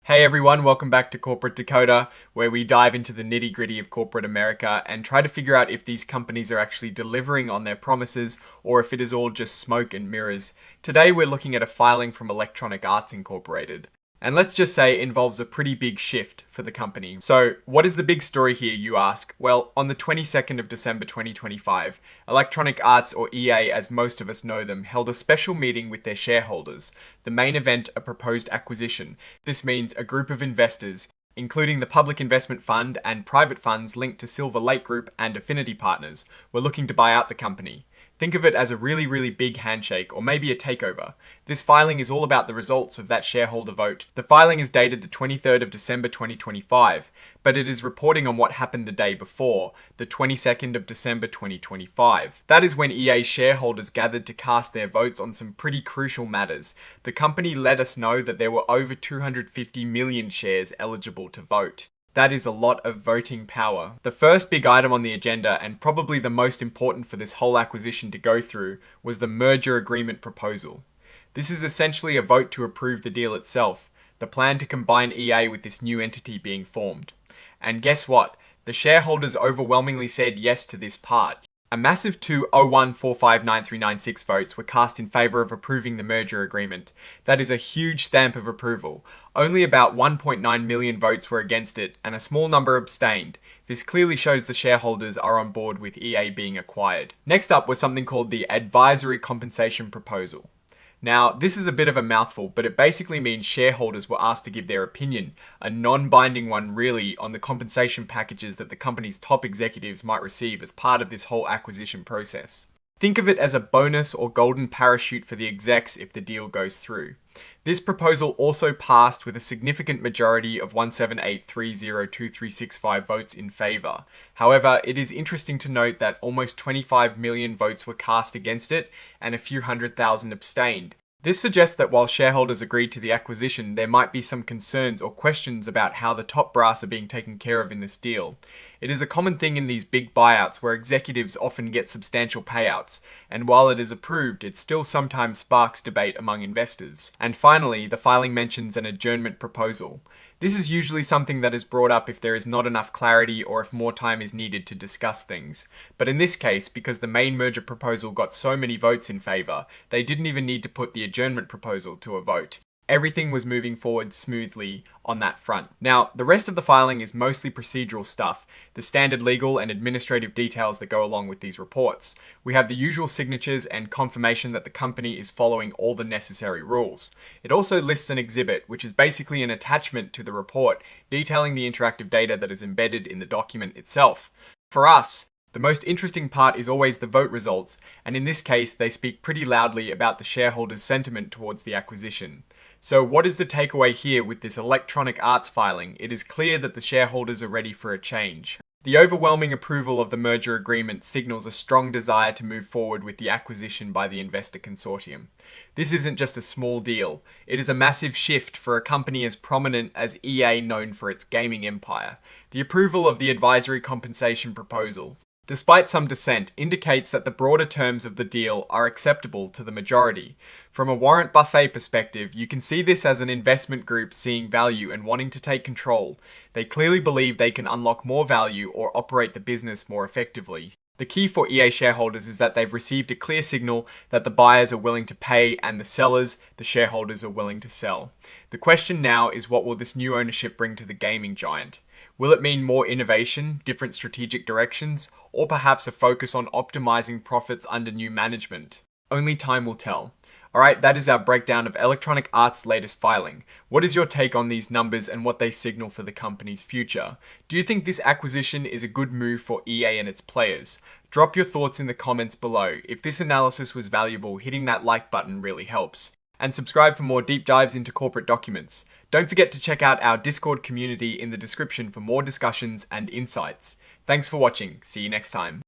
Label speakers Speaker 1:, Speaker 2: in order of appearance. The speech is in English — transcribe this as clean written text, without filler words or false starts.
Speaker 1: Hey everyone, welcome back to Corporate Dakota, where we dive into the nitty-gritty of corporate America and try to figure out if these companies are actually delivering on their promises or if it is all just smoke and mirrors. Today we're looking at a filing from Electronic Arts Incorporated. And let's just say it involves a pretty big shift for the company. So, what is the big story here, you ask? Well, on the 22nd of December 2025, Electronic Arts, or EA as most of us know them, held a special meeting with their shareholders. The main event, a proposed acquisition. This means a group of investors, including the Public Investment Fund and private funds linked to Silver Lake Group and Affinity Partners, were looking to buy out the company. Think of it as a really big handshake, or maybe a takeover. This filing is all about the results of that shareholder vote. The filing is dated the 23rd of December 2025, but it is reporting on what happened the day before, the 22nd of December 2025. That is when EA's shareholders gathered to cast their votes on some pretty crucial matters. The company let us know that there were over 250 million shares eligible to vote. That is a lot of voting power. The first big item on the agenda, and probably the most important for this whole acquisition to go through, was the merger agreement proposal. This is essentially a vote to approve the deal itself, the plan to combine EA with this new entity being formed. And guess what? The shareholders overwhelmingly said yes to this part. A massive 201459396 votes were cast in favour of approving the merger agreement. That is a huge stamp of approval. Only about 1.9 million votes were against it, and a small number abstained. This clearly shows the shareholders are on board with EA being acquired. Next up was something called the Advisory Compensation Proposal. Now, this is a bit of a mouthful, but it basically means shareholders were asked to give their opinion, a non-binding one really, on the compensation packages that the company's top executives might receive as part of this whole acquisition process. Think of it as a bonus or golden parachute for the execs if the deal goes through. This proposal also passed with a significant majority of 178302365 votes in favour. However, it is interesting to note that almost 25 million votes were cast against it and a few 100,000 abstained. This suggests that while shareholders agreed to the acquisition, there might be some concerns or questions about how the top brass are being taken care of in this deal. It is a common thing in these big buyouts where executives often get substantial payouts, and while it is approved, it still sometimes sparks debate among investors. And finally, the filing mentions an adjournment proposal. This is usually something that is brought up if there is not enough clarity or if more time is needed to discuss things. But in this case, because the main merger proposal got so many votes in favour, they didn't even need to put the adjournment proposal to a vote. Everything was moving forward smoothly on that front. Now, the rest of the filing is mostly procedural stuff, the standard legal and administrative details that go along with these reports. We have the usual signatures and confirmation that the company is following all the necessary rules. It also lists an exhibit, which is basically an attachment to the report, detailing the interactive data that is embedded in the document itself. For us, the most interesting part is always the vote results, and in this case, they speak pretty loudly about the shareholders' sentiment towards the acquisition. So what is the takeaway here with this Electronic Arts filing? It is clear that the shareholders are ready for a change. The overwhelming approval of the merger agreement signals a strong desire to move forward with the acquisition by the investor consortium. This isn't just a small deal. It is a massive shift for a company as prominent as EA, known for its gaming empire. The approval of the advisory compensation proposal, despite some dissent, indicates that the broader terms of the deal are acceptable to the majority. From a warrant buffet perspective, you can see this as an investment group seeing value and wanting to take control. They clearly believe they can unlock more value or operate the business more effectively. The key for EA shareholders is that they've received a clear signal that the buyers are willing to pay and the sellers, the shareholders, are willing to sell. The question now is, what will this new ownership bring to the gaming giant? Will it mean more innovation, different strategic directions, or perhaps a focus on optimizing profits under new management? Only time will tell. Alright, that is our breakdown of Electronic Arts' latest filing. What is your take on these numbers and what they signal for the company's future? Do you think this acquisition is a good move for EA and its players? Drop your thoughts in the comments below. If this analysis was valuable, hitting that like button really helps. And subscribe for more deep dives into corporate documents. Don't forget to check out our Discord community in the description for more discussions and insights. Thanks for watching. See you next time.